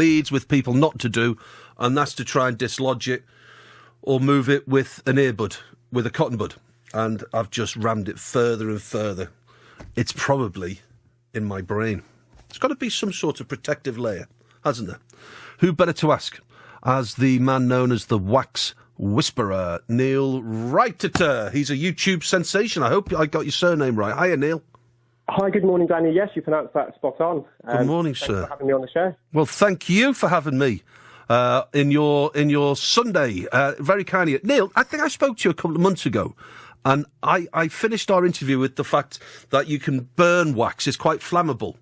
speeds with people not to do, and that's to try and dislodge it or move it with an earbud, with a cotton bud. And I've just rammed it further and further. It's probably in my brain. It's got to be some sort of protective layer, hasn't there? Who better to ask as the man known as the Wax Whisperer, Neil Wrighter. He's a YouTube sensation. I hope I got your surname right. Hiya, Neil. Hi, good morning, Danny. Yes, you pronounced that spot on. Good morning, sir. Thanks for having me on the show. Well, thank you for having me in your Sunday. Very kindly. Neil, I think I spoke to you a couple of months ago, and I finished our interview with the fact that you can burn wax. It's quite flammable.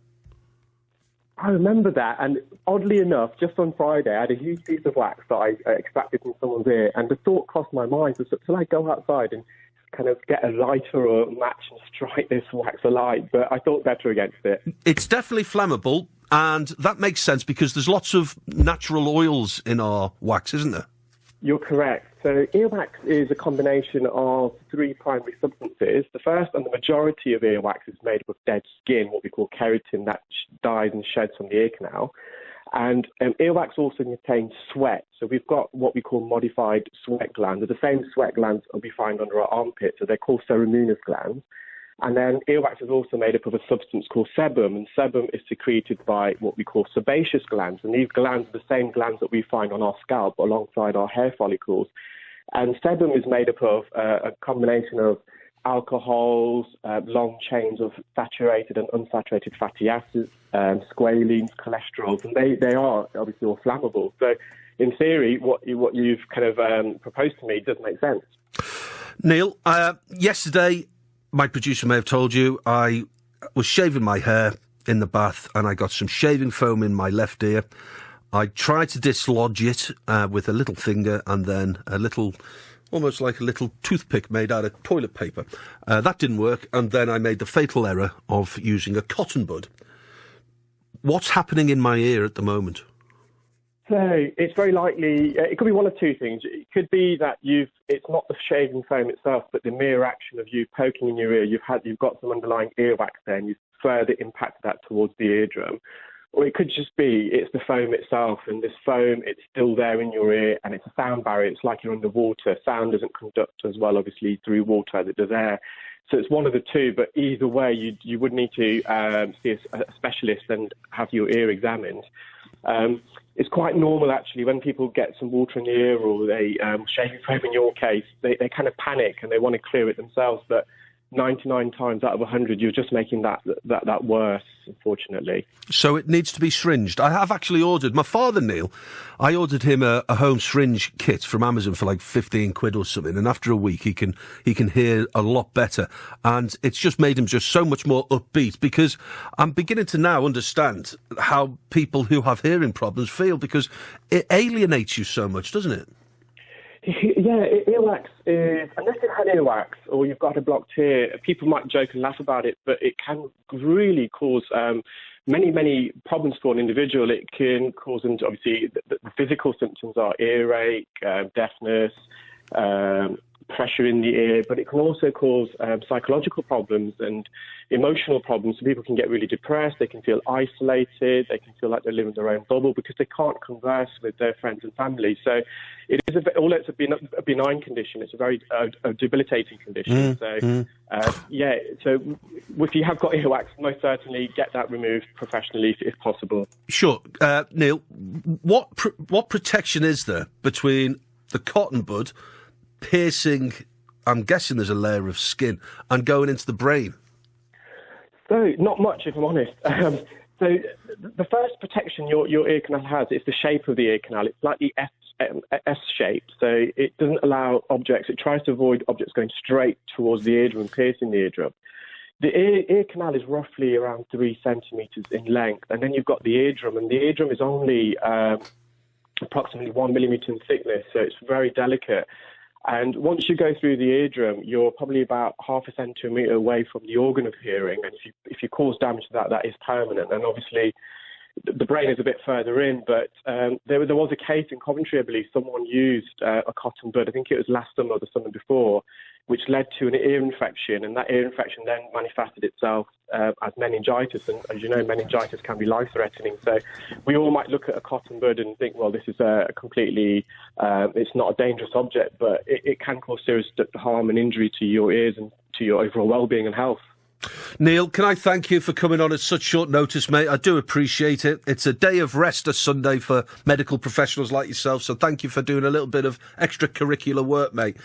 I remember that, and oddly enough, just on Friday, I had a huge piece of wax that I extracted from someone's ear, and the thought crossed my mind, shall I go outside and kind of get a lighter or a match and strike this wax alight? But I thought better against it. It's definitely flammable, and that makes sense because there's lots of natural oils in our wax, isn't there? You're correct. So earwax is a combination of 3 primary substances. The first and the majority of earwax is made up of dead skin, what we call keratin, that dies and sheds from the ear canal. And earwax also contains sweat. So we've got what we call modified sweat glands. They're the same sweat glands that we find under our armpits, so they're called ceremonous glands. And then earwax is also made up of a substance called sebum, and sebum is secreted by what we call sebaceous glands. And these glands are the same glands that we find on our scalp alongside our hair follicles. And sebum is made up of a combination of alcohols, long chains of saturated and unsaturated fatty acids, squalene, cholesterol, and they are obviously all flammable. So in theory, what you've kind of proposed to me does make sense. Neil, yesterday, my producer may have told you, I was shaving my hair in the bath and I got some shaving foam in my left ear. I tried to dislodge it with a little finger and then a little, almost like a little toothpick made out of toilet paper. That didn't work, and then I made the fatal error of using a cotton bud. What's happening in my ear at the moment? So it's very likely, it could be one of two things. It could be that it's not the shaving foam itself, but the mere action of you poking in your ear. You've got some underlying earwax there, and you've further impacted that towards the eardrum. Or it could just be it's the foam itself, and this foam, it's still there in your ear, and it's a sound barrier. It's like you're underwater. Sound doesn't conduct as well, obviously, through water as it does air. So it's one of the two, but either way, you would need to see a specialist and have your ear examined. It's quite normal, actually, when people get some water in the ear or they shaving foam in your case, they kind of panic and they want to clear it themselves. But 99 times out of 100, you're just making that worse, unfortunately. So it needs to be syringed. I have actually ordered, my father, Neil, I ordered him a home syringe kit from Amazon for like 15 quid or something, and after a week he can hear a lot better, and it's just made him just so much more upbeat, because I'm beginning to now understand how people who have hearing problems feel, because it alienates you so much, doesn't it? Yeah, earwax is, unless you've had earwax or you've got a blocked ear, people might joke and laugh about it, but it can really cause many, many problems for an individual. It can cause them, obviously, the physical symptoms are earache, deafness, pressure in the ear, but it can also cause psychological problems and emotional problems. So people can get really depressed, they can feel isolated, they can feel like they live in their own bubble because they can't converse with their friends and family. So it is although it's a benign condition, it's a very debilitating condition. So if you have got earwax, most certainly get that removed professionally if possible. Sure. Neil, what protection is there between the cotton bud piercing, I'm guessing there's a layer of skin, and going into the brain? So, not much, if I'm honest. So, the first protection your ear canal has is the shape of the ear canal. It's like the S-shaped, so it doesn't allow objects, it tries to avoid objects going straight towards the eardrum and piercing the eardrum. The ear canal is roughly around 3 centimetres in length, and then you've got the eardrum, and the eardrum is only approximately 1 millimetre in thickness, so it's very delicate. And once you go through the eardrum, you're probably about half a centimetre away from the organ of hearing. And if you cause damage to that is permanent. And obviously, the brain is a bit further in. But there was a case in Coventry, I believe, someone used a cotton bud. I think it was last summer or the summer before. which led to an ear infection, and that ear infection then manifested itself as meningitis, and as you know, meningitis can be life-threatening. So we all might look at a cotton bud and think, well, this is a completely, it's not a dangerous object, but it can cause serious harm and injury to your ears and to your overall well-being and health. Neil, can I thank you for coming on at such short notice, mate? I do appreciate it. It's a day of rest, a Sunday for medical professionals like yourself, so thank you for doing a little bit of extracurricular work, mate.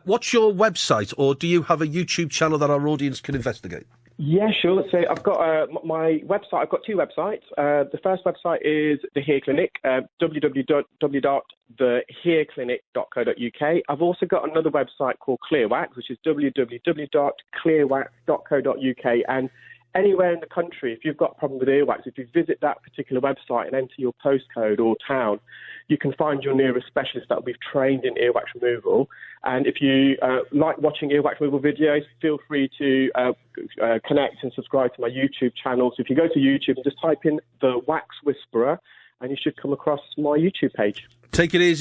What's your website, or do you have a YouTube channel that our audience can investigate? Yeah, sure. So I've got my website. I've got two websites. The first website is the Hair Clinic, www.thehairclinic.co.uk. I've also got another website called Clearwax, which is www.clearwax.co.uk. And anywhere in the country, if you've got a problem with earwax, if you visit that particular website and enter your postcode or town, you can find your nearest specialist that will be trained in earwax removal. And if you like watching earwax removal videos, feel free to connect and subscribe to my YouTube channel. So if you go to YouTube and just type in The Wax Whisperer, and you should come across my YouTube page. Take it easy.